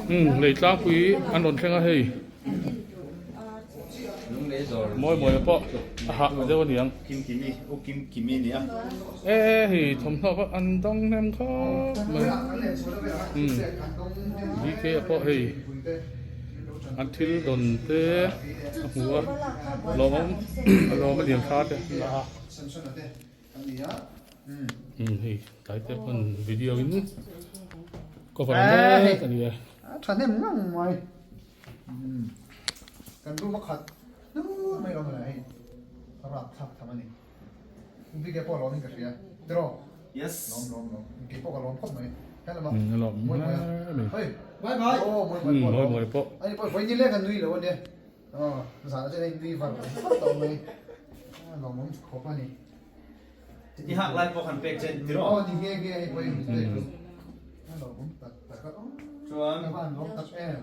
lấy trang quý ăn đồn khen hay mỗi mỗi bộ hạ ở đâu nhỉ Kim Kimi, ô Kim Kimi nè. ê thì thầm thọ có ăn đông nem khó mà đi kia bộ thì ăn thịt đồn têหัวล้อมันเลี้ยงคาดเลยนะthì tại thế phần video ini có phải là cái gìฉันเนี่ยมันนั่งไว้กันดูมาขัดนู้ไม่ร้องอะไรสำหรับทำอันนี้คุณพี่แกปอร้องนี่กันเสียเดี๋ยว Yes. ร้องแกปอก็ร้องครบไหมแค่ละมั้ง nó มวย lỏng เฮ้ย บายบาย โอ้มวย mồi bộ ไอ้ปอยนี่เล่นกันนุ้ยเหรอวันเนี้ยอ๋อภาษาจะได้นุ้ยฟังต่อเลยลองมันครบอันนี้ Đi hạng lại bộ hẳn pek trên อ๋อ tiro. นี่เงี้ยไอ้ปอยมันเด็กลองมันตัดก็ Chuan. บ้านลองตัดแอร์